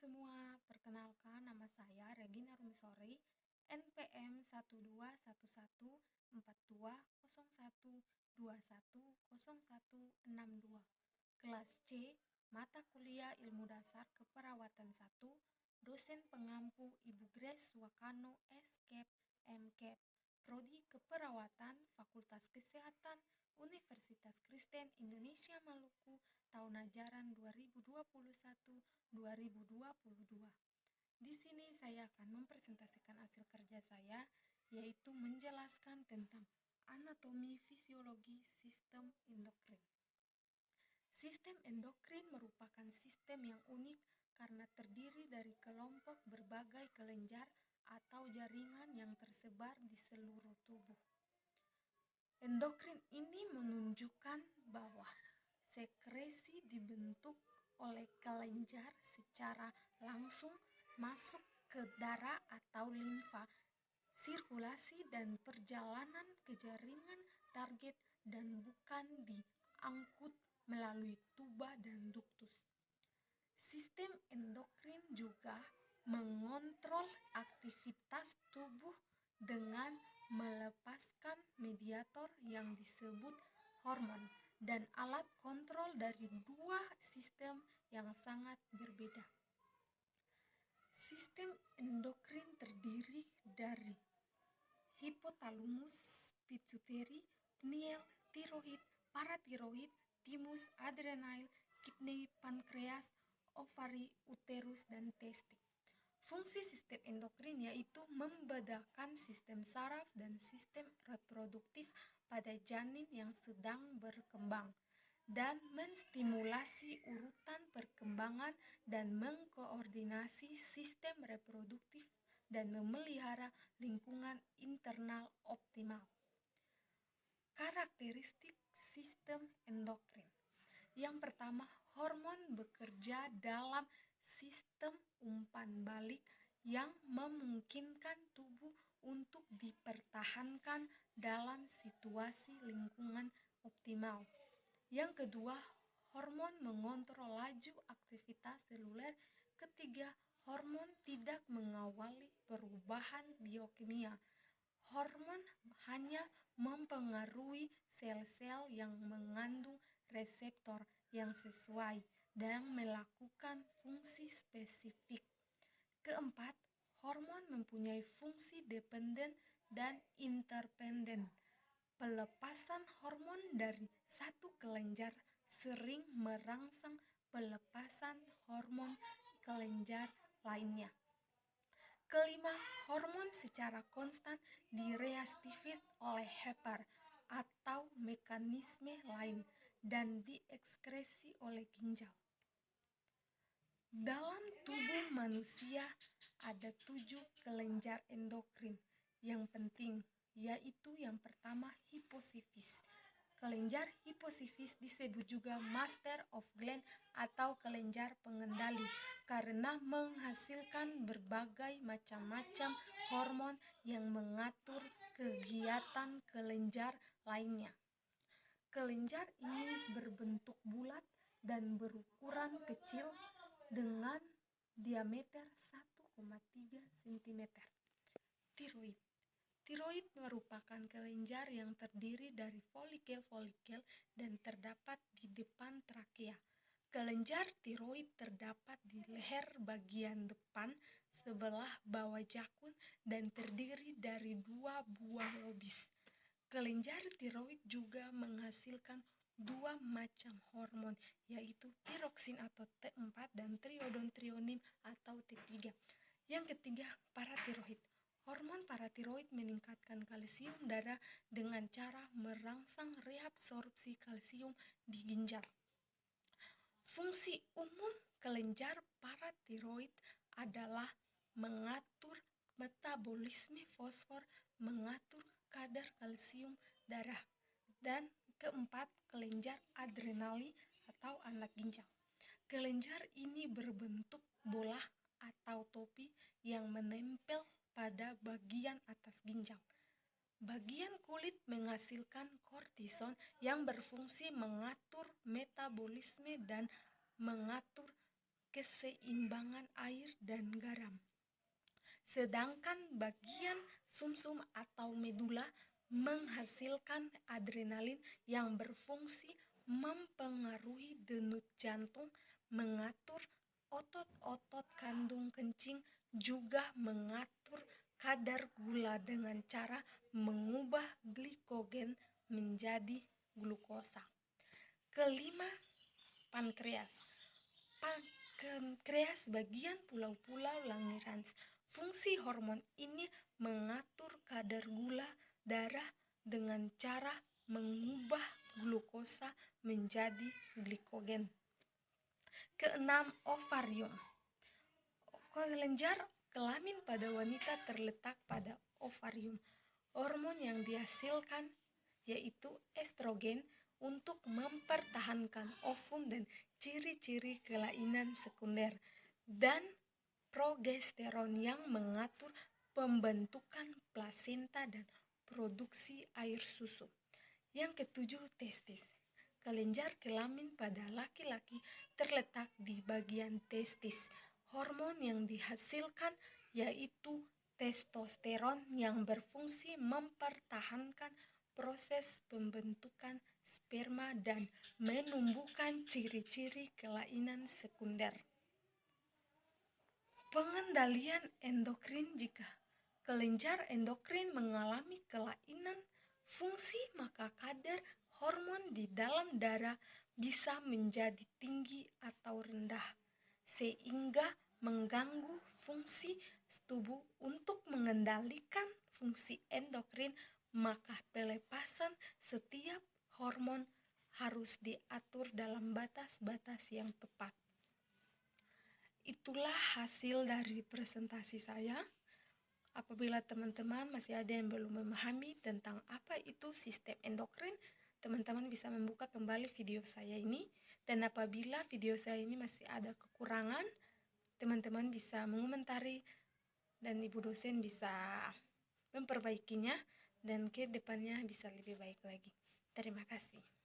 semua, perkenalkan nama saya Regina Rumisori, NPM 121420121210162, kelas C, mata kuliah Ilmu Dasar Keperawatan 1, dosen pengampu Ibu Grace Wakano S.Cap, M.Cap, Prodi Keperawatan, Fakultas Kesehatan, Universitas Kristen Indonesia Maluku, tahun ajaran 2021-2022. Di sini saya akan mempresentasikan hasil kerja saya, yaitu menjelaskan tentang anatomi fisiologi sistem endokrin. Sistem endokrin merupakan sistem yang unik karena terdiri dari kelompok berbagai kelenjar atau jaringan yang tersebar di seluruh tubuh. Endokrin ini menunjukkan bahwa sekresi dibentuk oleh kelenjar secara langsung masuk ke darah atau limfa, sirkulasi dan perjalanan ke jaringan target dan bukan diangkut melalui tuba dan duktus. Sistem endokrin juga mengontrol aktivitas tubuh dengan melepaskan mediator yang disebut hormon dan alat kontrol dari dua sistem yang sangat berbeda. Sistem endokrin terdiri dari hipotalamus, pituitary, pineal, tiroid, paratiroid, timus, adrenal, kidney, pankreas, ovari, uterus, dan testik. Fungsi sistem endokrin yaitu membedakan sistem saraf dan sistem reproduktif pada janin yang sedang berkembang dan menstimulasi urutan perkembangan dan mengkoordinasi sistem reproduktif dan memelihara lingkungan internal optimal. Karakteristik sistem endokrin. Yang pertama, hormon bekerja dalam sistem umpan balik yang memungkinkan tubuh untuk dipertahankan dalam situasi lingkungan optimal. Yang kedua, hormon mengontrol laju aktivitas seluler. Ketiga, hormon tidak mengawali perubahan biokimia. Hormon hanya mempengaruhi sel-sel yang mengandung reseptor yang sesuai dan melakukan fungsi spesifik. Keempat, hormon mempunyai fungsi dependen dan interdependen. Pelepasan hormon dari satu kelenjar sering merangsang pelepasan hormon kelenjar lainnya. Kelima, hormon secara konstan direaktifkan oleh HEPAR atau mekanisme lain dan diekskresi oleh ginjal. Dalam tubuh manusia ada 7 kelenjar endokrin yang penting, yaitu yang pertama hiposifis. Kelenjar hiposifis disebut juga master of gland atau kelenjar pengendali karena menghasilkan berbagai macam hormon yang mengatur kegiatan kelenjar lainnya. Kelenjar ini berbentuk bulat dan berukuran kecil dengan diameter 1,3 cm. Tiroid. Tiroid merupakan kelenjar yang terdiri dari folikel-folikel dan terdapat di depan trakea. Kelenjar tiroid terdapat di leher bagian depan sebelah bawah jakun dan terdiri dari 2 buah lobis. Kelenjar tiroid juga menghasilkan 2 macam hormon, yaitu tiroksin atau T4 dan triiodotirion atau T3. Yang ketiga, paratiroid. Hormon paratiroid meningkatkan kalsium darah dengan cara merangsang reabsorpsi kalsium di ginjal. Fungsi umum kelenjar paratiroid adalah mengatur metabolisme fosfor, mengatur kadar kalsium darah. Dan keempat, kelenjar adrenali atau anak ginjal. Kelenjar ini berbentuk bola atau topi yang menempel pada bagian atas ginjal. Bagian kulit menghasilkan kortison yang berfungsi mengatur metabolisme dan mengatur keseimbangan air dan garam. Sedangkan bagian sumsum atau medula menghasilkan adrenalin yang berfungsi mempengaruhi denyut jantung, mengatur otot-otot kandung kencing, juga mengatur kadar gula dengan cara mengubah glikogen menjadi glukosa. Kelima, pankreas. Pankreas bagian pulau-pulau Langerhans. Fungsi hormon ini mengatur kadar gula darah dengan cara mengubah glukosa menjadi glikogen. Keenam, ovarium. Kelenjar kelamin pada wanita terletak pada ovarium. Hormon yang dihasilkan yaitu estrogen untuk mempertahankan ovum dan ciri-ciri kelainan sekunder, dan progesteron yang mengatur pembentukan plasenta dan produksi air susu. Yang ketujuh, testis. Kelenjar kelamin pada laki-laki terletak di bagian testis. Hormon yang dihasilkan yaitu testosteron yang berfungsi mempertahankan proses pembentukan sperma dan menumbuhkan ciri-ciri kelainan sekunder. Pengendalian endokrin. Jika kelenjar endokrin mengalami kelainan fungsi, maka kadar hormon di dalam darah bisa menjadi tinggi atau rendah, sehingga mengganggu fungsi tubuh. Untuk mengendalikan fungsi endokrin, maka pelepasan setiap hormon harus diatur dalam batas-batas yang tepat. Itulah hasil dari presentasi saya. Apabila teman-teman masih ada yang belum memahami tentang apa itu sistem endokrin, teman-teman bisa membuka kembali video saya ini. Dan apabila video saya ini masih ada kekurangan, teman-teman bisa mengomentari dan ibu dosen bisa memperbaikinya dan ke depannya bisa lebih baik lagi. Terima kasih.